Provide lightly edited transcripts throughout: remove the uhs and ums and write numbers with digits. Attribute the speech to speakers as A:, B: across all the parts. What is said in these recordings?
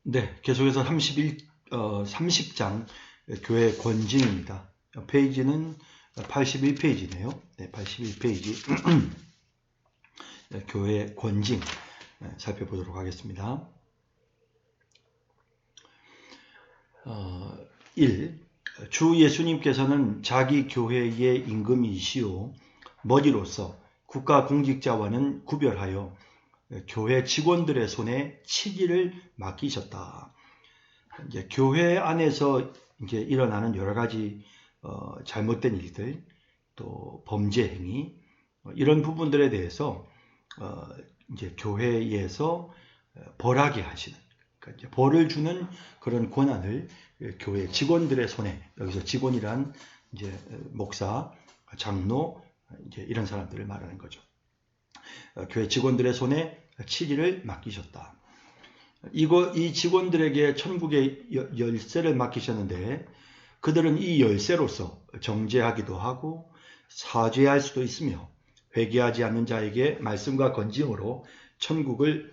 A: 네, 계속해서 30장 교회 권징입니다. 페이지는 81페이지네요. 네, 81페이지 교회 권징 살펴보도록 하겠습니다. 1. 주 예수님께서는 자기 교회의 임금이시오 머리로서 국가 공직자와는 구별하여 교회 직원들의 손에 치기를 맡기셨다. 이제 교회 안에서 이제 일어나는 여러 가지 잘못된 일들, 또 범죄 행위 이런 부분들에 대해서 이제 교회에서 벌하게 하시는, 그러니까 이제 벌을 주는 그런 권한을 교회 직원들의 손에, 여기서 직원이란 이제 목사, 장로 이제 이런 사람들을 말하는 거죠. 교회 직원들의 손에 치기를 맡기셨다. 이 직원들에게 천국의 열쇠를 맡기셨는데 그들은 이 열쇠로서 정죄하기도 하고 사죄할 수도 있으며 회개하지 않는 자에게 말씀과 건징으로 천국을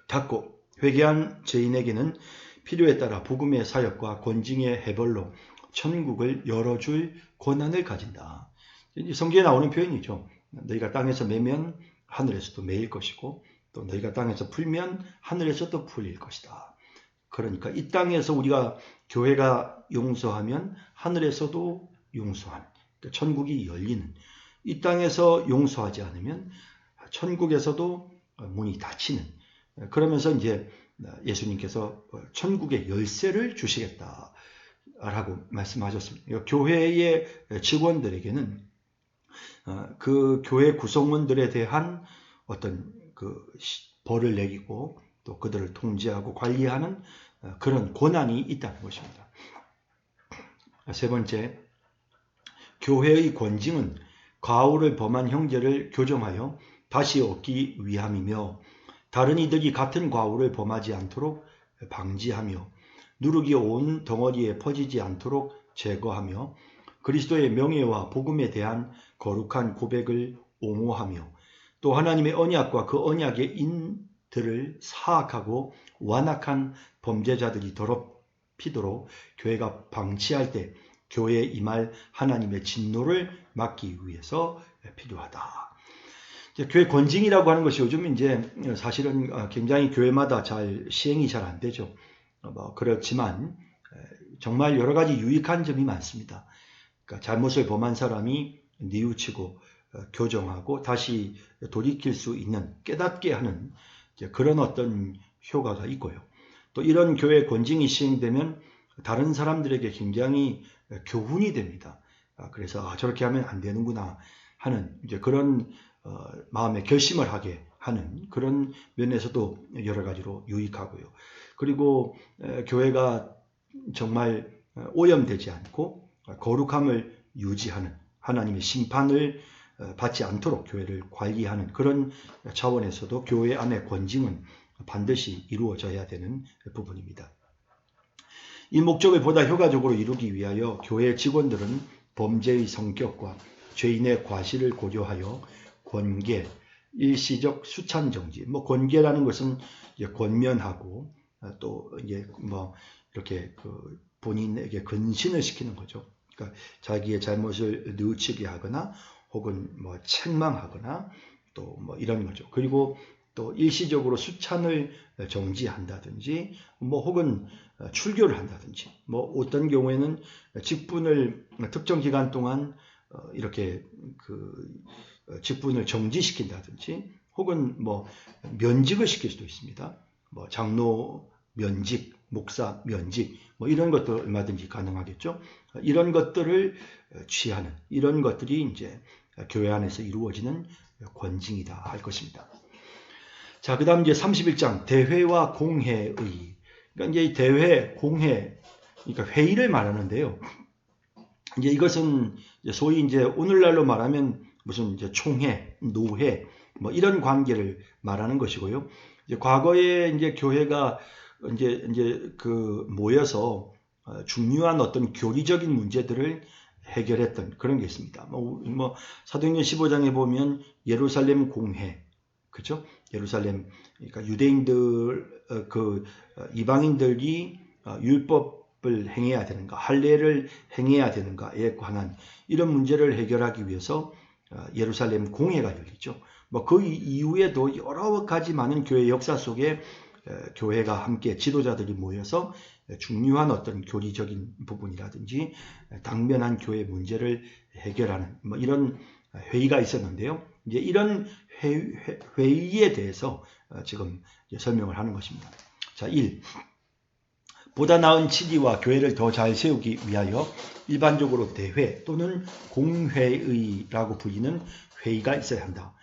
A: 닫고 회개한 죄인에게는 필요에 따라 복음의 사역과 권징의 해벌로 천국을 열어줄 권한을 가진다. 성경에 나오는 표현이죠. 너희가 땅에서 매면 하늘에서도 매일 것이고 또 너희가 땅에서 풀면 하늘에서도 풀릴 것이다. 그러니까 이 땅에서 우리가 교회가 용서하면 하늘에서도 용서하는, 그러니까 천국이 열리는, 이 땅에서 용서하지 않으면 천국에서도 문이 닫히는, 그러면서 이제 예수님께서 천국의 열쇠를 주시겠다라고 말씀하셨습니다. 교회의 직원들에게는 그 교회 구성원들에 대한 어떤 그 벌을 내리고 또 그들을 통제하고 관리하는 그런 권한이 있다는 것입니다. 세 번째, 교회의 권징은 과오를 범한 형제를 교정하여 다시 얻기 위함이며 다른 이들이 같은 과오를 범하지 않도록 방지하며 누룩이 온 덩어리에 퍼지지 않도록 제거하며 그리스도의 명예와 복음에 대한 거룩한 고백을 옹호하며 또 하나님의 언약과 그 언약의 인들을 사악하고 완악한 범죄자들이 더럽히도록 교회가 방치할 때 교회에 임할 하나님의 진노를 막기 위해서 필요하다. 교회 권징이라고 하는 것이 요즘 이제 사실은 굉장히 교회마다 시행이 잘 안 되죠. 그렇지만 정말 여러 가지 유익한 점이 많습니다. 그러니까 잘못을 범한 사람이 뉘우치고 교정하고 다시 돌이킬 수 있는, 깨닫게 하는 그런 어떤 효과가 있고요. 또 이런 교회 권징이 시행되면 다른 사람들에게 굉장히 교훈이 됩니다. 그래서 저렇게 하면 안 되는구나 하는 이제 그런 마음의 결심을 하게 하는 그런 면에서도 여러 가지로 유익하고요. 그리고 교회가 정말 오염되지 않고 거룩함을 유지하는, 하나님의 심판을 받지 않도록 교회를 관리하는 그런 차원에서도 교회 안의 권징은 반드시 이루어져야 되는 부분입니다. 이 목적을 보다 효과적으로 이루기 위하여 교회 직원들은 범죄의 성격과 죄인의 과실을 고려하여 권계, 일시적 수찬 정지, 권계라는 것은 이제 권면하고 또 이제 이렇게 본인에게 근신을 시키는 거죠. 그러니까 자기의 잘못을 뉘우치게 하거나 혹은 책망하거나 또 이런 거죠. 그리고 또 일시적으로 수찬을 정지한다든지 혹은 출교를 한다든지 어떤 경우에는 직분을 특정 기간 동안 이렇게 직분을 정지시킨다든지 혹은 면직을 시킬 수도 있습니다. 장로 면직, 목사 면직 이런 것도 얼마든지 가능하겠죠. 이런 것들을 취하는, 이런 것들이 이제 교회 안에서 이루어지는 권징이다 할 것입니다. 자, 그다음 이제 31장 대회와 공회의, 그러니까 이제 대회, 공회, 그러니까 회의를 말하는데요. 이제 이것은 소위 이제 오늘날로 말하면 무슨 이제 총회, 노회 이런 관계를 말하는 것이고요. 이제 과거에 이제 교회가 이제 모여서 중요한 어떤 교리적인 문제들을 해결했던 그런 게 있습니다. 사도행전 15장에 보면 예루살렘 공회, 그죠? 예루살렘, 그러니까 유대인들, 이방인들이 율법을 행해야 되는가, 할례를 행해야 되는가에 관한 이런 문제를 해결하기 위해서 예루살렘 공회가 열리죠. 뭐 그 이후에도 여러 가지 많은 교회 역사 속에 교회가 함께 지도자들이 모여서 중요한 어떤 교리적인 부분이라든지 당면한 교회 문제를 해결하는 뭐 이런 회의가 있었는데요. 이제 이런 회의에 대해서 지금 설명을 하는 것입니다. 자, 1. 보다 나은 취지와 교회를 더 잘 세우기 위하여 일반적으로 대회 또는 공회의라고 불리는 회의가 있어야 한다.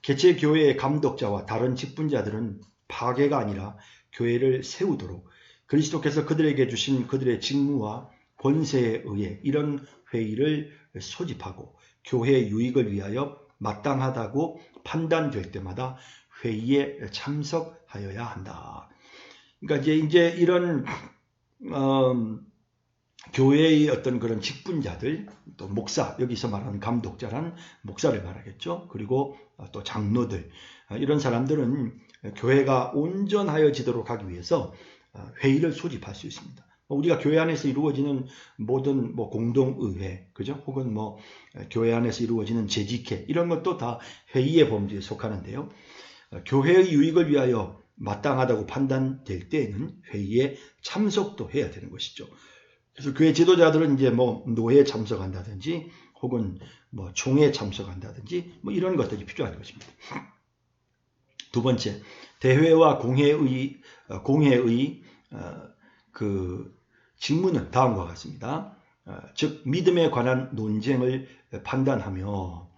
A: 개최 교회의 감독자와 다른 직분자들은 파괴가 아니라 교회를 세우도록 그리스도께서 그들에게 주신 그들의 직무와 권세에 의해 이런 회의를 소집하고 교회의 유익을 위하여 마땅하다고 판단될 때마다 회의에 참석하여야 한다. 그러니까 이제 이런 교회의 어떤 그런 직분자들, 또 목사, 여기서 말하는 감독자란 목사를 말하겠죠. 그리고 또 장로들, 이런 사람들은 교회가 온전하여지도록 하기 위해서 회의를 소집할 수 있습니다. 우리가 교회 안에서 이루어지는 모든 공동의회, 그죠? 혹은 교회 안에서 이루어지는 재직회, 이런 것도 다 회의의 범주에 속하는데요. 교회의 유익을 위하여 마땅하다고 판단될 때에는 회의에 참석도 해야 되는 것이죠. 그래서 교회 지도자들은 이제 노회에 참석한다든지 혹은 총회에 참석한다든지 이런 것들이 필요한 것입니다. 두 번째, 대회와 공회의 그 직무는 다음과 같습니다. 즉 믿음에 관한 논쟁을 판단하며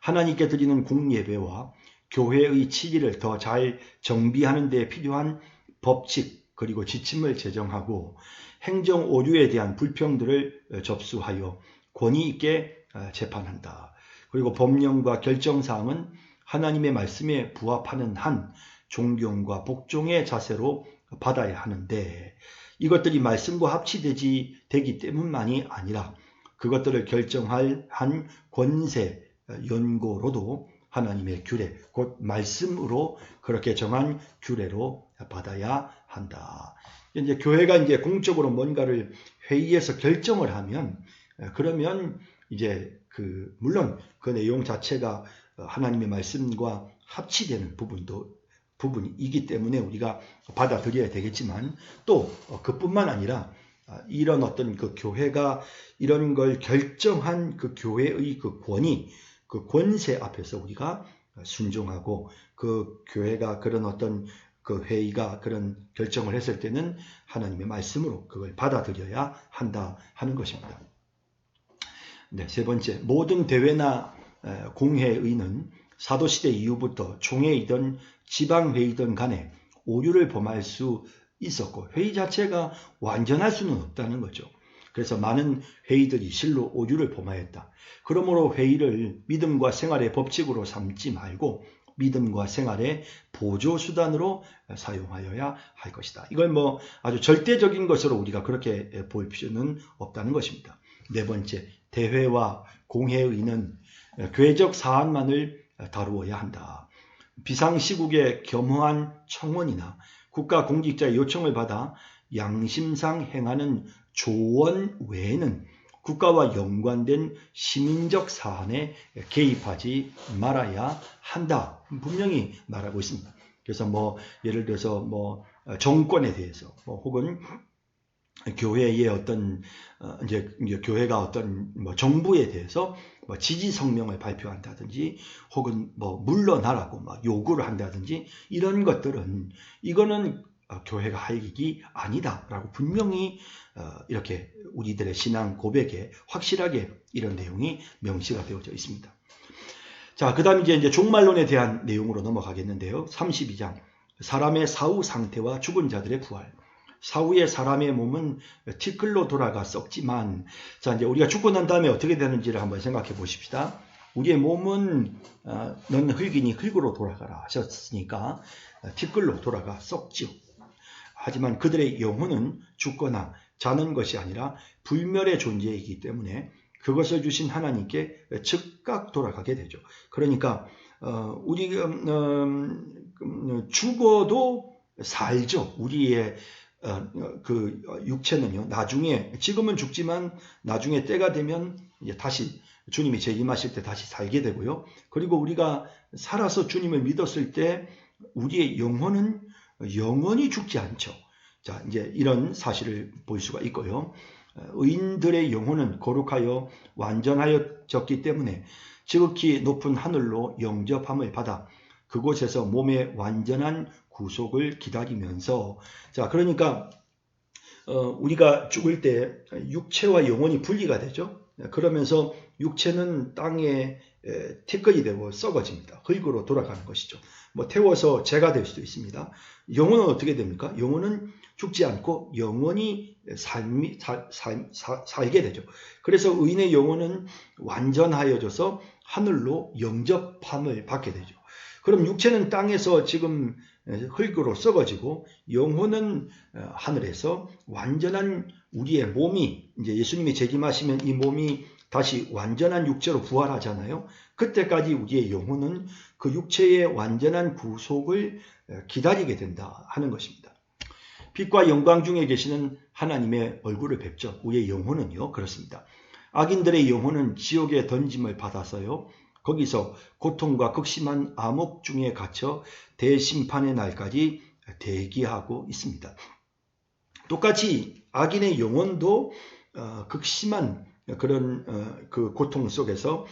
A: 하나님께 드리는 공예배와 교회의 취지를 더 잘 정비하는 데 필요한 법칙 그리고 지침을 제정하고 행정 오류에 대한 불평들을 접수하여 권위 있게 재판한다. 그리고 법령과 결정사항은 하나님의 말씀에 부합하는 한 존경과 복종의 자세로 받아야 하는데 이것들이 말씀과 합치되기 때문만이 아니라 그것들을 결정할 한 권세 연고로도 하나님의 규례, 곧 말씀으로 그렇게 정한 규례로 받아야 한다. 이제 교회가 이제 공적으로 뭔가를 회의에서 결정을 하면 그러면 이제 물론 그 내용 자체가 하나님의 말씀과 합치되는 부분이기 때문에 우리가 받아들여야 되겠지만 또 그뿐만 아니라 이런 어떤 그 교회가 이런 걸 결정한 그 교회의 그 권위, 그 권세 앞에서 우리가 순종하고 그 교회가 그런 어떤 그 회의가 그런 결정을 했을 때는 하나님의 말씀으로 그걸 받아들여야 한다 하는 것입니다. 네, 세 번째, 모든 대회나 공회의는 사도시대 이후부터 총회이든 지방회의든 간에 오류를 범할 수 있었고 회의 자체가 완전할 수는 없다는 거죠. 그래서 많은 회의들이 실로 오류를 범하였다. 그러므로 회의를 믿음과 생활의 법칙으로 삼지 말고 믿음과 생활의 보조수단으로 사용하여야 할 것이다. 이걸 아주 절대적인 것으로 우리가 그렇게 볼 필요는 없다는 것입니다. 네 번째, 대회와 공회의는 교회적 사안만을 다루어야 한다. 비상시국에 겸허한 청원이나 국가 공직자의 요청을 받아 양심상 행하는 조언 외에는 국가와 연관된 시민적 사안에 개입하지 말아야 한다. 분명히 말하고 있습니다. 그래서 예를 들어서 정권에 대해서 혹은 교회의 어떤 이제 교회가 어떤 정부에 대해서 지지 성명을 발표한다든지 혹은 물러나라고 요구를 한다든지 이런 것들은 이거는 교회가 할 일이 아니다라고 분명히 이렇게 우리들의 신앙 고백에 확실하게 이런 내용이 명시가 되어져 있습니다. 자, 그다음 이제 종말론에 대한 내용으로 넘어가겠는데요. 32장 사람의 사후 상태와 죽은 자들의 부활. 사후의 사람의 몸은 티끌로 돌아가 썩지만, 자, 이제 우리가 죽고 난 다음에 어떻게 되는지를 한번 생각해 보십시다. 우리의 몸은 넌 흙이니 흙으로 돌아가라 하셨으니까 티끌로 돌아가 썩지요. 하지만 그들의 영혼은 죽거나 자는 것이 아니라 불멸의 존재이기 때문에 그것을 주신 하나님께 즉각 돌아가게 되죠. 그러니까 우리가 죽어도 살죠. 우리의 그 육체는요. 나중에 지금은 죽지만 나중에 때가 되면 이제 다시 주님이 재림하실 때 다시 살게 되고요. 그리고 우리가 살아서 주님을 믿었을 때 우리의 영혼은 영원히 죽지 않죠. 자, 이제 이런 사실을 볼 수가 있고요. 의인들의 영혼은 거룩하여 완전하여졌기 때문에 지극히 높은 하늘로 영접함을 받아 그곳에서 몸의 완전한 구속을 기다리면서, 자, 그러니까 우리가 죽을 때 육체와 영혼이 분리가 되죠. 그러면서 육체는 땅에 티끌이 되고 썩어집니다. 흙으로 돌아가는 것이죠. 뭐 태워서 재가 될 수도 있습니다. 영혼은 어떻게 됩니까? 영혼은 죽지 않고 영원히 살게 되죠. 그래서 의인의 영혼은 완전하여져서 하늘로 영접함을 받게 되죠. 그럼 육체는 땅에서 지금 흙으로 썩어지고 영혼은 하늘에서 완전한 우리의 몸이, 이제 예수님이 재림하시면 이 몸이 다시 완전한 육체로 부활하잖아요. 그때까지 우리의 영혼은 그 육체의 완전한 구속을 기다리게 된다 하는 것입니다. 빛과 영광 중에 계시는 하나님의 얼굴을 뵙죠. 우리의 영혼은요, 그렇습니다. 악인들의 영혼은 지옥에 던짐을 받아서요, 거기서 고통과 극심한 암흑 중에 갇혀 대심판의 날까지 대기하고 있습니다. 똑같이 악인의 영혼도 극심한 그런 그 고통 속에서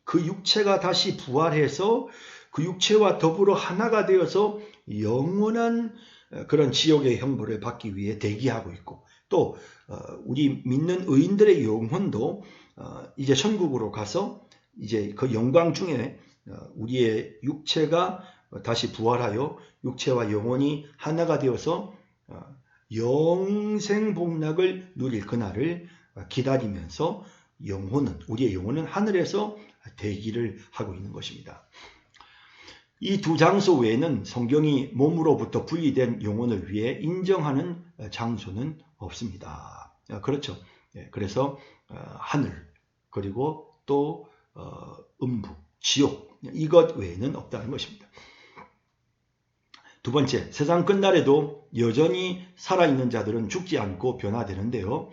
A: 그 육체가 다시 부활해서 그 육체와 더불어 하나가 되어서 영원한 그런 지옥의 형벌을 받기 위해 대기하고 있고, 또 우리 믿는 의인들의 영혼도 이제 천국으로 가서 이제 그 영광 중에 우리의 육체가 다시 부활하여 육체와 영혼이 하나가 되어서 영생 복락을 누릴 그날을 기다리면서 우리의 영혼은 하늘에서 대기를 하고 있는 것입니다. 이 두 장소 외에는 성경이 몸으로부터 분리된 영혼을 위해 인정하는 장소는 없습니다. 그렇죠. 그래서 하늘, 그리고 또 음부, 지옥, 이것 외에는 없다는 것입니다. 두 번째, 세상 끝날에도 여전히 살아있는 자들은 죽지 않고 변화되는데요.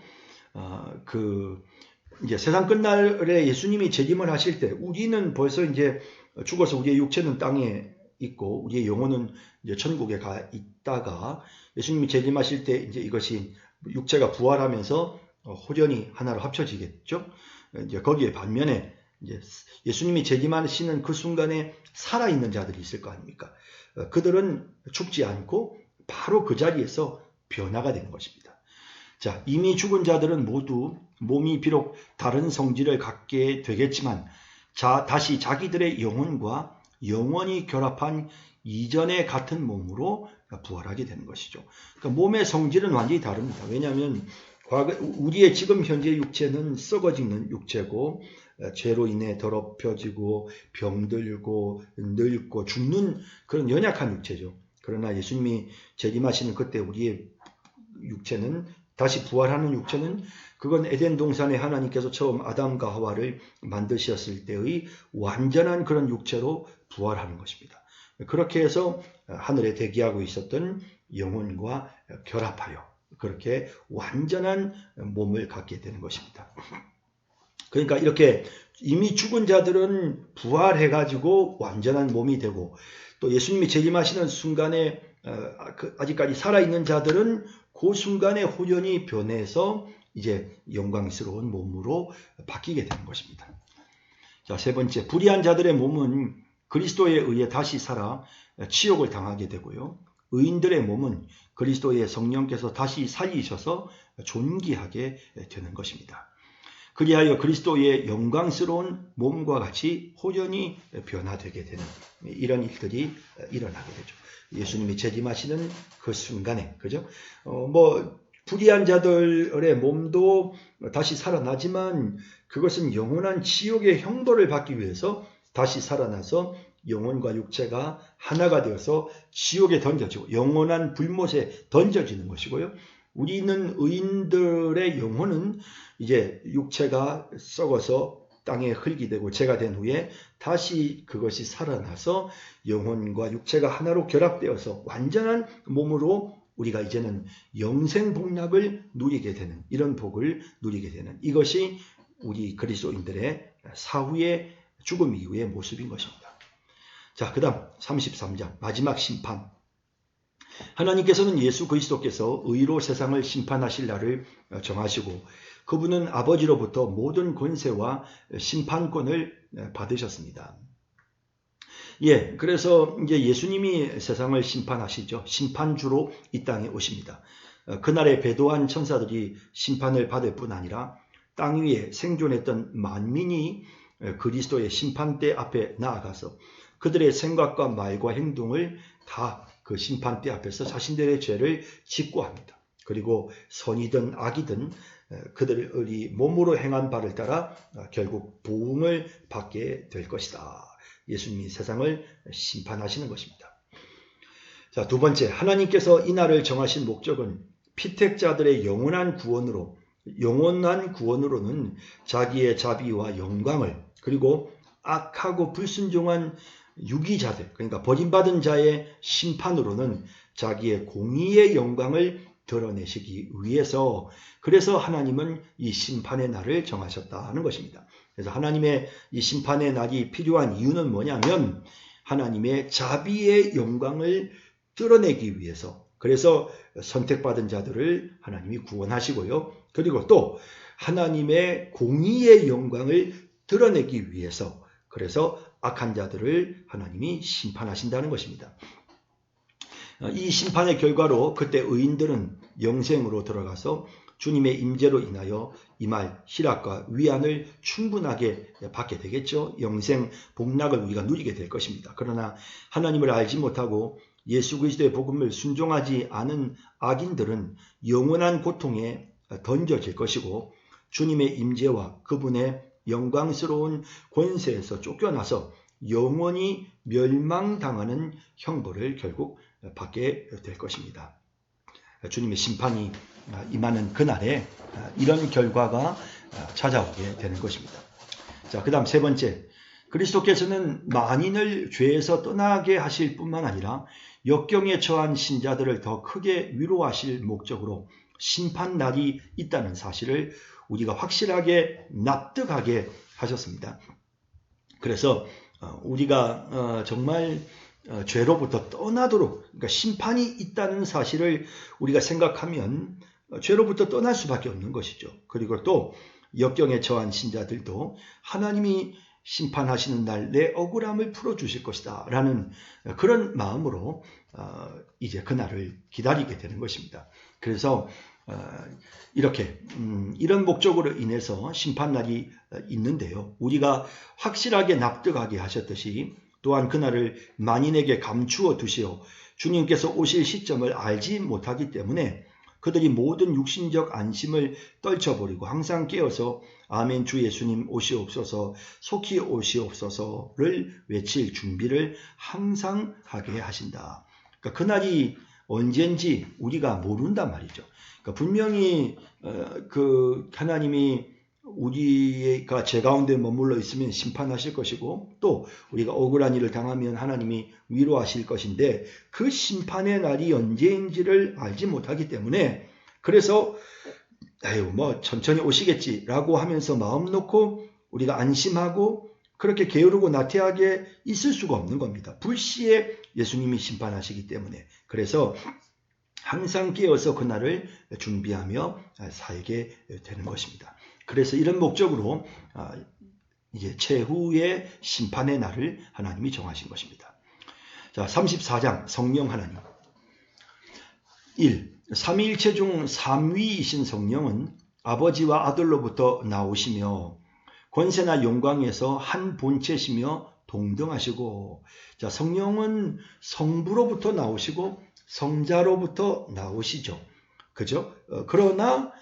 A: 이제 세상 끝날에 예수님이 재림을 하실 때 우리는 벌써 이제 죽어서 우리의 육체는 땅에 있고 우리의 영혼은 이제 천국에 가 있다가 예수님이 재림하실 때 이제 이것이 육체가 부활하면서 호련히 하나로 합쳐지겠죠. 이제 거기에 반면에 이제 예수님이 재림하시는 그 순간에 살아있는 자들이 있을 거 아닙니까? 그들은 죽지 않고 바로 그 자리에서 변화가 되는 것입니다. 자, 이미 죽은 자들은 모두 몸이 비록 다른 성질을 갖게 되겠지만 다시 자기들의 영혼과 영원히 결합한 이전의 같은 몸으로 부활하게 되는 것이죠. 그러니까 몸의 성질은 완전히 다릅니다. 왜냐하면 우리의 지금 현재 육체는 썩어지는 육체고 죄로 인해 더럽혀지고 병들고 늙고 죽는 그런 연약한 육체죠. 그러나 예수님이 재림하시는 그때 우리의 육체는, 다시 부활하는 육체는, 그건 에덴 동산에 하나님께서 처음 아담과 하와를 만드셨을 때의 완전한 그런 육체로 부활하는 것입니다. 그렇게 해서 하늘에 대기하고 있었던 영혼과 결합하여 그렇게 완전한 몸을 갖게 되는 것입니다. 그러니까 이렇게 이미 죽은 자들은 부활해가지고 완전한 몸이 되고, 또 예수님이 재림하시는 순간에 아직까지 살아있는 자들은 그 순간에 호련히 변해서 이제 영광스러운 몸으로 바뀌게 되는 것입니다. 자, 세 번째, 불의한 자들의 몸은 그리스도에 의해 다시 살아 치욕을 당하게 되고요. 의인들의 몸은 그리스도의 성령께서 다시 살리셔서 존귀하게 되는 것입니다. 그리하여 그리스도의 영광스러운 몸과 같이 호련히 변화되게 되는 이런 일들이 일어나게 되죠. 예수님이 재림하시는 그 순간에, 그죠? 불의한 자들의 몸도 다시 살아나지만 그것은 영원한 지옥의 형벌을 받기 위해서 다시 살아나서 영혼과 육체가 하나가 되어서 지옥에 던져지고 영원한 불못에 던져지는 것이고요. 우리는 의인들의 영혼은 이제 육체가 썩어서 땅에 흙이 되고 재가 된 후에 다시 그것이 살아나서 영혼과 육체가 하나로 결합되어서 완전한 몸으로 우리가 이제는 영생 복락을 누리게 되는, 이런 복을 누리게 되는, 이것이 우리 그리스도인들의 사후의 죽음 이후의 모습인 것입니다. 자, 그 다음 33장 마지막 심판. 하나님께서는 예수 그리스도께서 의로 세상을 심판하실 날을 정하시고 그분은 아버지로부터 모든 권세와 심판권을 받으셨습니다. 예, 그래서 이제 예수님이 세상을 심판하시죠. 심판주로 이 땅에 오십니다. 그날에 배도한 천사들이 심판을 받을 뿐 아니라 땅 위에 생존했던 만민이 그리스도의 심판대 앞에 나아가서 그들의 생각과 말과 행동을 다 그 심판대 앞에서 자신들의 죄를 직고합니다. 그리고 선이든 악이든 그들이 몸으로 행한 바를 따라 결국 보응을 받게 될 것이다. 예수님이 세상을 심판하시는 것입니다. 자, 두 번째, 하나님께서 이 날을 정하신 목적은 피택자들의 영원한 구원으로는 자기의 자비와 영광을, 그리고 악하고 불순종한 유기자들, 그러니까 버림받은 자의 심판으로는 자기의 공의의 영광을 드러내시기 위해서, 그래서 하나님은 이 심판의 날을 정하셨다는 것입니다. 그래서 하나님의 이 심판의 날이 필요한 이유는 뭐냐면 하나님의 자비의 영광을 드러내기 위해서, 그래서 선택받은 자들을 하나님이 구원하시고요. 그리고 또 하나님의 공의의 영광을 드러내기 위해서, 그래서 악한 자들을 하나님이 심판하신다는 것입니다. 이 심판의 결과로 그때 의인들은 영생으로 들어가서 주님의 임재로 인하여 이 말 희락과 위안을 충분하게 받게 되겠죠. 영생 복락을 우리가 누리게 될 것입니다. 그러나 하나님을 알지 못하고 예수 그리스도의 복음을 순종하지 않은 악인들은 영원한 고통에 던져질 것이고 주님의 임재와 그분의 영광스러운 권세에서 쫓겨나서 영원히 멸망당하는 형벌을 결국 받게 될 것입니다. 주님의 심판이 임하는 그날에 이런 결과가 찾아오게 되는 것입니다. 자, 그 다음 세 번째, 그리스도께서는 만인을 죄에서 떠나게 하실 뿐만 아니라 역경에 처한 신자들을 더 크게 위로하실 목적으로 심판날이 있다는 사실을 우리가 확실하게 납득하게 하셨습니다. 그래서 우리가 정말 죄로부터 떠나도록, 그러니까 심판이 있다는 사실을 우리가 생각하면 죄로부터 떠날 수밖에 없는 것이죠. 그리고 또 역경에 처한 신자들도 하나님이 심판하시는 날 내 억울함을 풀어주실 것이다 라는 그런 마음으로 이제 그날을 기다리게 되는 것입니다. 그래서 이렇게 이런 목적으로 인해서 심판날이 있는데요. 우리가 확실하게 납득하게 하셨듯이 또한 그날을 만인에게 감추어 두시어 주님께서 오실 시점을 알지 못하기 때문에 그들이 모든 육신적 안심을 떨쳐버리고 항상 깨어서 아멘 주 예수님 오시옵소서 속히 오시옵소서를 외칠 준비를 항상 하게 하신다. 그러니까 그날이 언젠지 우리가 모른단 말이죠. 그러니까 분명히 그 하나님이 우리가 죄 가운데 머물러 있으면 심판하실 것이고 또 우리가 억울한 일을 당하면 하나님이 위로하실 것인데 그 심판의 날이 언제인지를 알지 못하기 때문에 그래서 뭐 천천히 오시겠지라고 하면서 마음 놓고 우리가 안심하고 그렇게 게으르고 나태하게 있을 수가 없는 겁니다. 불시에 예수님이 심판하시기 때문에. 그래서 항상 깨어서 그날을 준비하며 살게 되는 것입니다. 그래서 이런 목적으로 이제 최후의 심판의 날을 하나님이 정하신 것입니다. 자, 34장 성령 하나님. 1. 삼위일체 중 3위이신 성령은 아버지와 아들로부터 나오시며 권세나 영광에서 한 본체시며 동등하시고, 자, 성령은 성부로부터 나오시고 성자로부터 나오시죠. 그죠? 그러나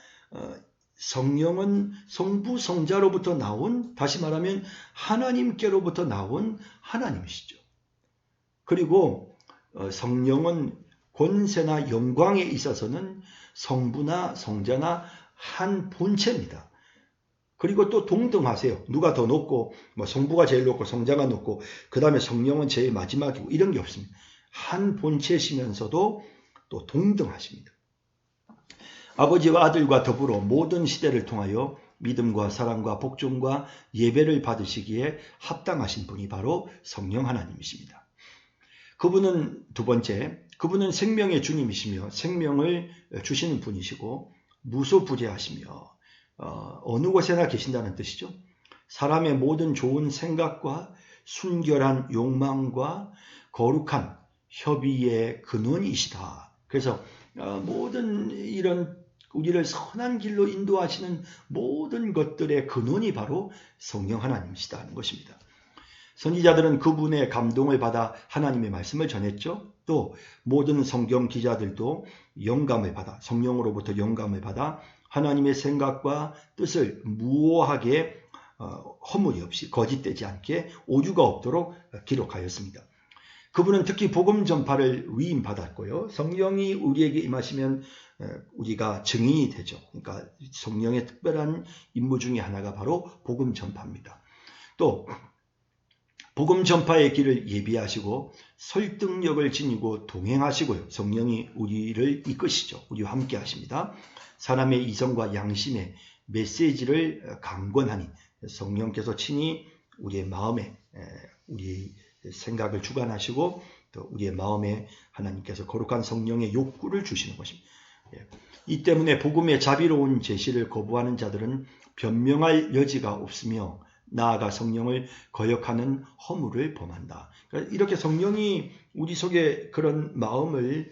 A: 성령은 성부 성자로부터 나온, 다시 말하면 하나님께로부터 나온 하나님이시죠. 그리고 성령은 권세나 영광에 있어서는 성부나 성자나 한 본체입니다. 그리고 또 동등하세요. 누가 더 높고 뭐 성부가 제일 높고 성자가 높고 그 다음에 성령은 제일 마지막이고 이런 게 없습니다. 한 본체시면서도 또 동등하십니다. 아버지와 아들과 더불어 모든 시대를 통하여 믿음과 사랑과 복종과 예배를 받으시기에 합당하신 분이 바로 성령 하나님이십니다. 그분은 두 번째, 그분은 생명의 주님이시며 생명을 주시는 분이시고 무소부재하시며 어느 곳에나 계신다는 뜻이죠. 사람의 모든 좋은 생각과 순결한 욕망과 거룩한 협의의 근원이시다. 그래서 모든 이런 우리를 선한 길로 인도하시는 모든 것들의 근원이 바로 성령 하나님이시다는 것입니다. 선지자들은 그분의 감동을 받아 하나님의 말씀을 전했죠. 또 모든 성경 기자들도 영감을 받아 성령으로부터 영감을 받아 하나님의 생각과 뜻을 무오하게 허물이 없이 거짓되지 않게 오류가 없도록 기록하였습니다. 그분은 특히 복음 전파를 위임받았고요. 성령이 우리에게 임하시면 우리가 증인이 되죠. 그러니까 성령의 특별한 임무 중에 하나가 바로 복음 전파입니다. 또 복음 전파의 길을 예비하시고 설득력을 지니고 동행하시고요. 성령이 우리를 이끄시죠. 우리와 함께 하십니다. 사람의 이성과 양심의 메시지를 강권하니 성령께서 친히 우리의 마음에 우리 생각을 주관하시고 또 우리의 마음에 하나님께서 거룩한 성령의 욕구를 주시는 것입니다. 이 때문에 복음의 자비로운 제시를 거부하는 자들은 변명할 여지가 없으며 나아가 성령을 거역하는 허물을 범한다. 그러니까 이렇게 성령이 우리 속에 그런 마음을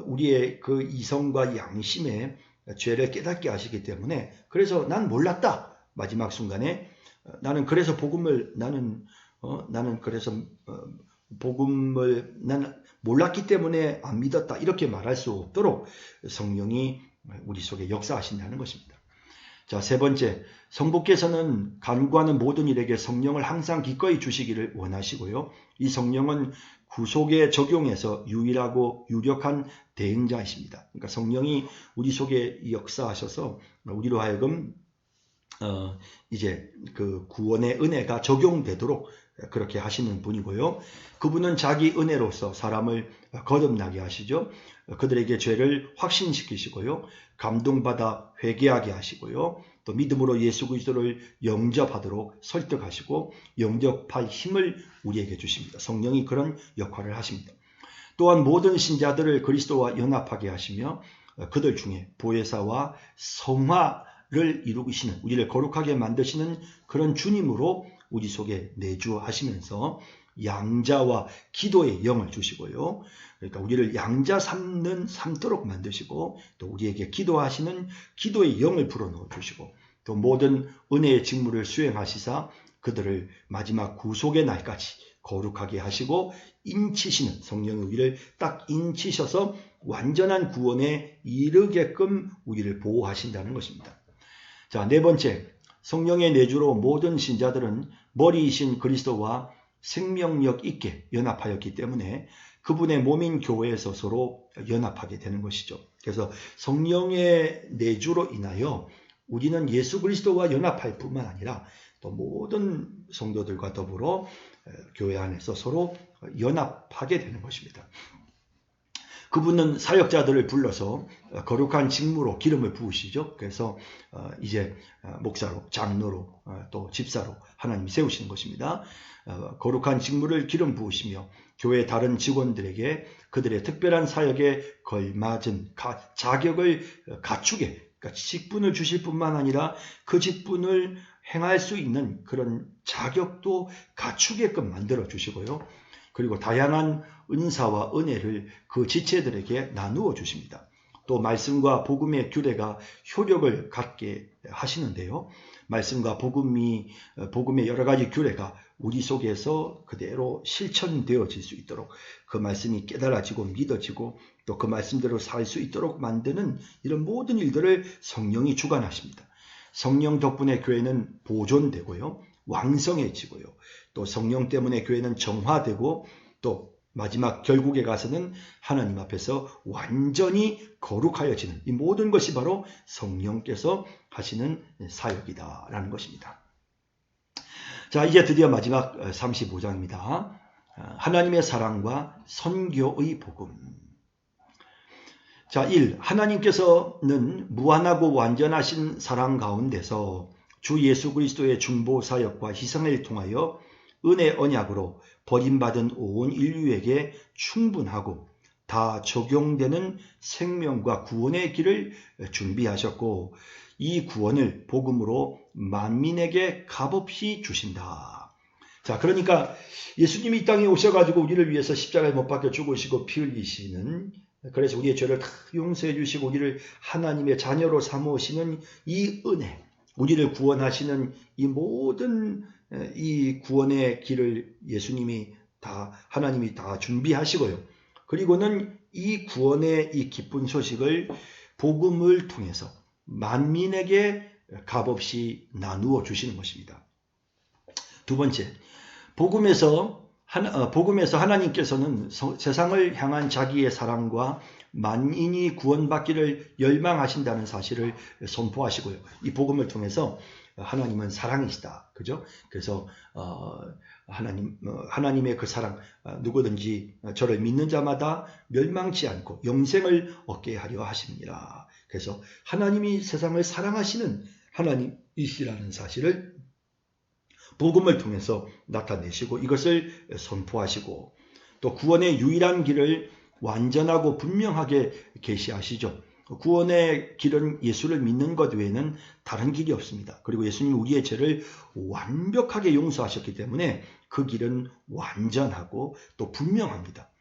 A: 우리의 그 이성과 양심의 죄를 깨닫게 하시기 때문에 그래서 난 몰랐다. 마지막 순간에 나는 그래서 복음을 나는 그래서 복음을 난 몰랐기 때문에 안 믿었다. 이렇게 말할 수 없도록 성령이 우리 속에 역사하신다는 것입니다. 자, 세 번째, 성부께서는 간구하는 모든 일에게 성령을 항상 기꺼이 주시기를 원하시고요. 이 성령은 구속에 적용해서 유일하고 유력한 대행자이십니다. 그러니까 성령이 우리 속에 역사하셔서 우리로 하여금 이제 그 구원의 은혜가 적용되도록 그렇게 하시는 분이고요. 그분은 자기 은혜로서 사람을 거듭나게 하시죠. 그들에게 죄를 확신시키시고요. 감동받아 회개하게 하시고요. 또 믿음으로 예수 그리스도를 영접하도록 설득하시고 영접할 힘을 우리에게 주십니다. 성령이 그런 역할을 하십니다. 또한 모든 신자들을 그리스도와 연합하게 하시며 그들 중에 보혜사와 성화를 이루시는 우리를 거룩하게 만드시는 그런 주님으로 우리 속에 내주하시면서 양자와 기도의 영을 주시고요. 그러니까 우리를 양자 삼도록 만드시고 또 우리에게 기도하시는 기도의 영을 불어넣어 주시고 또 모든 은혜의 직무를 수행하시사 그들을 마지막 구속의 날까지 거룩하게 하시고 인치시는 성령의 우리를 딱 인치셔서 완전한 구원에 이르게끔 우리를 보호하신다는 것입니다. 자, 네 번째, 성령의 내주로 모든 신자들은 머리이신 그리스도와 생명력 있게 연합하였기 때문에 그분의 몸인 교회에서 서로 연합하게 되는 것이죠. 그래서 성령의 내주로 인하여 우리는 예수 그리스도와 연합할 뿐만 아니라 또 모든 성도들과 더불어 교회 안에서 서로 연합하게 되는 것입니다. 그분은 사역자들을 불러서 거룩한 직무로 기름을 부으시죠. 그래서 이제 목사로, 장로로, 또 집사로 하나님이 세우시는 것입니다. 거룩한 직무를 기름 부으시며 교회 다른 직원들에게 그들의 특별한 사역에 걸맞은 자격을 갖추게, 그러니까 직분을 주실 뿐만 아니라 그 직분을 행할 수 있는 그런 자격도 갖추게끔 만들어 주시고요. 그리고 다양한 은사와 은혜를 그 지체들에게 나누어 주십니다. 또 말씀과 복음의 규례가 효력을 갖게 하시는데요. 말씀과 복음의 여러 가지 규례가 우리 속에서 그대로 실천되어질 수 있도록 그 말씀이 깨달아지고 믿어지고 또 그 말씀대로 살 수 있도록 만드는 이런 모든 일들을 성령이 주관하십니다. 성령 덕분에 교회는 보존되고요. 왕성해지고요. 또 성령 때문에 교회는 정화되고 또 마지막 결국에 가서는 하나님 앞에서 완전히 거룩하여지는 이 모든 것이 바로 성령께서 하시는 사역이다라는 것입니다. 자, 이제 드디어 마지막 35장입니다. 하나님의 사랑과 선교의 복음. 자, 1. 하나님께서는 무한하고 완전하신 사랑 가운데서 주 예수 그리스도의 중보 사역과 희생을 통하여 은혜 언약으로 버림받은 온 인류에게 충분하고 다 적용되는 생명과 구원의 길을 준비하셨고 이 구원을 복음으로 만민에게 값없이 주신다. 자, 그러니까 예수님이 이 땅에 오셔가지고 우리를 위해서 십자가에 못 박혀 죽으시고 피 흘리시는, 그래서 우리의 죄를 다 용서해 주시고 우리를 하나님의 자녀로 삼으시는 이 은혜, 우리를 구원하시는 이 모든 이 구원의 길을 예수님이 하나님이 다 준비하시고요. 그리고는 이 구원의 이 기쁜 소식을 복음을 통해서 만민에게 값없이 나누어 주시는 것입니다. 두 번째, 복음에서 하나님께서는 세상을 향한 자기의 사랑과 만인이 구원받기를 열망하신다는 사실을 선포하시고요. 이 복음을 통해서 하나님은 사랑이시다. 그죠? 그래서 하나님의 그 사랑, 누구든지 저를 믿는 자마다 멸망치 않고 영생을 얻게 하려 하십니다. 그래서 하나님이 세상을 사랑하시는 하나님이시라는 사실을 복음을 통해서 나타내시고 이것을 선포하시고 또 구원의 유일한 길을 완전하고 분명하게 계시하시죠. 구원의 길은 예수를 믿는 것 외에는 다른 길이 없습니다. 그리고 예수님이 우리의 죄를 완벽하게 용서하셨기 때문에 그 길은 완전하고 또 분명합니다.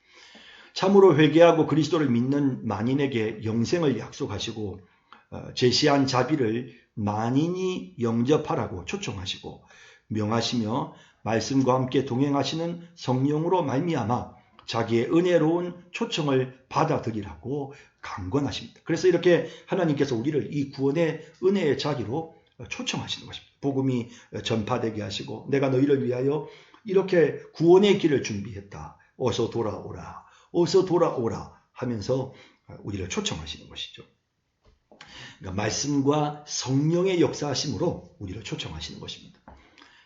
A: 참으로 회개하고 그리스도를 믿는 만인에게 영생을 약속하시고 제시한 자비를 만인이 영접하라고 초청하시고 명하시며 말씀과 함께 동행하시는 성령으로 말미암아 자기의 은혜로운 초청을 받아들이라고 강권하십니다. 그래서 이렇게 하나님께서 우리를 이 구원의 은혜의 자리로 초청하시는 것입니다. 복음이 전파되게 하시고 내가 너희를 위하여 이렇게 구원의 길을 준비했다. 어서 돌아오라. 어서 돌아오라 하면서 우리를 초청하시는 것이죠. 그러니까 말씀과 성령의 역사하심으로 우리를 초청하시는 것입니다.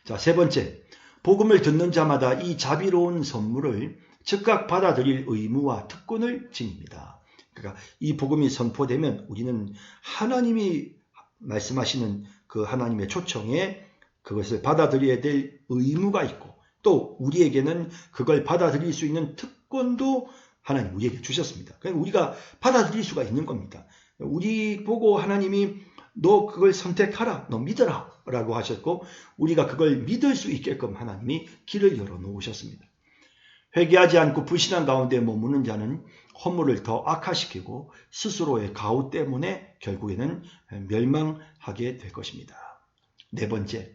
A: 자, 세 번째, 복음을 듣는 자마다 이 자비로운 선물을 즉각 받아들일 의무와 특권을 지닙니다. 그러니까 이 복음이 선포되면 우리는 하나님이 말씀하시는 그 하나님의 초청에 그것을 받아들여야 될 의무가 있고 또 우리에게는 그걸 받아들일 수 있는 특권도 하나님 우리에게 주셨습니다. 그러니까 우리가 받아들일 수가 있는 겁니다. 우리 보고 하나님이 너 그걸 선택하라, 너 믿어라 라고 하셨고 우리가 그걸 믿을 수 있게끔 하나님이 길을 열어놓으셨습니다. 회개하지 않고 불신한 가운데 머무는 자는 허물을 더 악화시키고 스스로의 가호 때문에 결국에는 멸망하게 될 것입니다. 네 번째,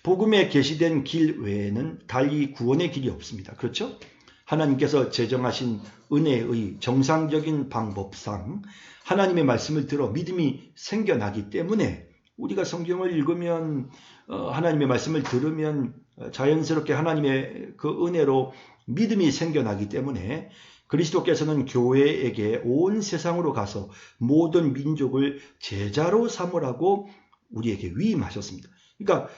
A: 복음에 계시된 길 외에는 달리 구원의 길이 없습니다. 그렇죠? 하나님께서 제정하신 은혜의 정상적인 방법상 하나님의 말씀을 들어 믿음이 생겨나기 때문에 우리가 성경을 읽으면 하나님의 말씀을 들으면 자연스럽게 하나님의 그 은혜로 믿음이 생겨나기 때문에 그리스도께서는 교회에게 온 세상으로 가서 모든 민족을 제자로 삼으라고 우리에게 위임하셨습니다. 그러니까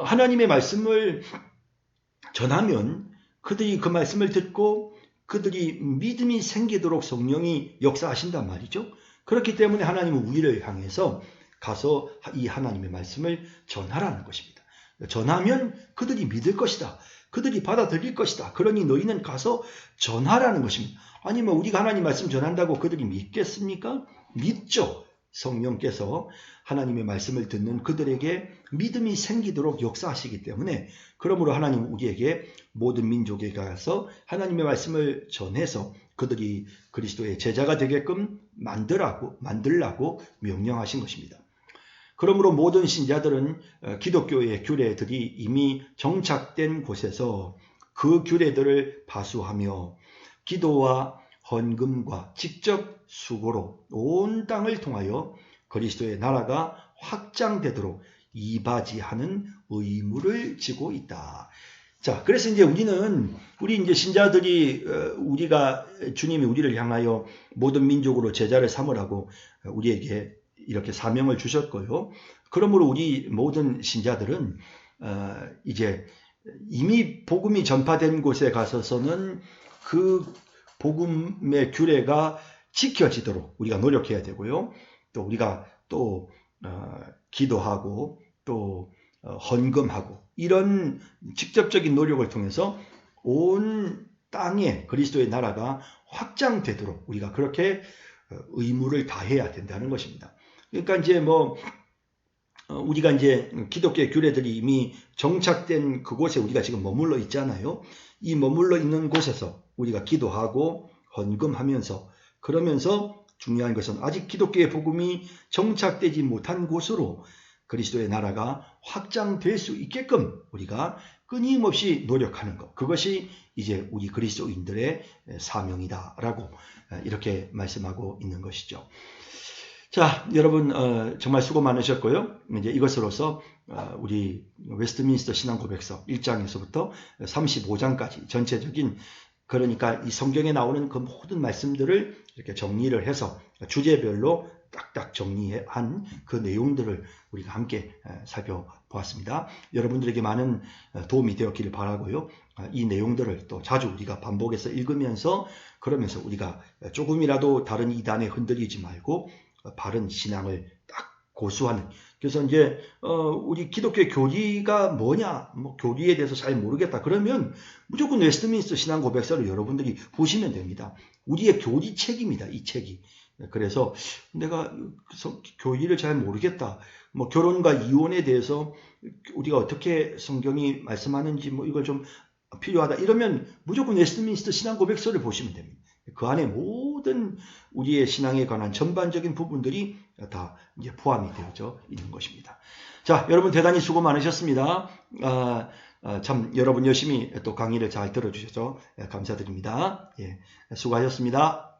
A: 하나님의 말씀을 전하면 그들이 그 말씀을 듣고 그들이 믿음이 생기도록 성령이 역사하신단 말이죠. 그렇기 때문에 하나님은 우리를 향해서 가서 이 하나님의 말씀을 전하라는 것입니다. 전하면 그들이 믿을 것이다. 그들이 받아들일 것이다. 그러니 너희는 가서 전하라는 것입니다. 아니면 우리가 하나님 말씀 전한다고 그들이 믿겠습니까? 믿죠. 성령께서 하나님의 말씀을 듣는 그들에게 믿음이 생기도록 역사하시기 때문에 그러므로 하나님은 우리에게 모든 민족에 가서 하나님의 말씀을 전해서 그들이 그리스도의 제자가 되게끔 만들라고 명령하신 것입니다. 그러므로 모든 신자들은 기독교의 규례들이 이미 정착된 곳에서 그 규례들을 바수하며 기도와 헌금과 직접 수고로 온 땅을 통하여 그리스도의 나라가 확장되도록 이바지하는 의무를 지고 있다. 자, 그래서 이제 우리 이제 신자들이 우리가 주님이 우리를 향하여 모든 민족으로 제자를 삼으라고 우리에게 이렇게 사명을 주셨고요. 그러므로 우리 모든 신자들은 이제 이미 복음이 전파된 곳에 가서서는 그 복음의 규례가 지켜지도록 우리가 노력해야 되고요. 또 우리가 또 기도하고 또 헌금하고 이런 직접적인 노력을 통해서 온 땅에 그리스도의 나라가 확장되도록 우리가 그렇게 의무를 다해야 된다는 것입니다. 그러니까 이제 우리가 이제 기독교의 규례들이 이미 정착된 그곳에 우리가 지금 머물러 있잖아요. 이 머물러 있는 곳에서 우리가 기도하고 헌금하면서 그러면서 중요한 것은 아직 기독교의 복음이 정착되지 못한 곳으로 그리스도의 나라가 확장될 수 있게끔 우리가 끊임없이 노력하는 것. 그것이 이제 우리 그리스도인들의 사명이다라고 이렇게 말씀하고 있는 것이죠. 자, 여러분 정말 수고 많으셨고요. 이제 이것으로서 우리 웨스트민스터 신앙고백서 1장에서부터 35장까지 전체적인 그러니까 이 성경에 나오는 그 모든 말씀들을 이렇게 정리를 해서 주제별로 딱딱 정리한 그 내용들을 우리가 함께 살펴보았습니다. 여러분들에게 많은 도움이 되었기를 바라고요. 이 내용들을 또 자주 우리가 반복해서 읽으면서 그러면서 우리가 조금이라도 다른 이단에 흔들리지 말고 바른 신앙을 딱 고수하는. 그래서 이제 우리 기독교의 교리가 뭐냐, 교리에 대해서 잘 모르겠다 그러면 무조건 웨스트민스터 신앙고백서를 여러분들이 보시면 됩니다. 우리의 교리책입니다. 이 책이. 그래서 내가 교리를 잘 모르겠다. 결혼과 이혼에 대해서 우리가 어떻게 성경이 말씀하는지 이걸 좀 필요하다. 이러면 무조건 웨스트민스터 신앙고백서를 보시면 됩니다. 그 안에 모든 우리의 신앙에 관한 전반적인 부분들이 다 이제 포함이 되어져 있는 것입니다. 자, 여러분 대단히 수고 많으셨습니다. 참 여러분 열심히 또 강의를 잘 들어주셔서 감사드립니다. 예, 수고하셨습니다.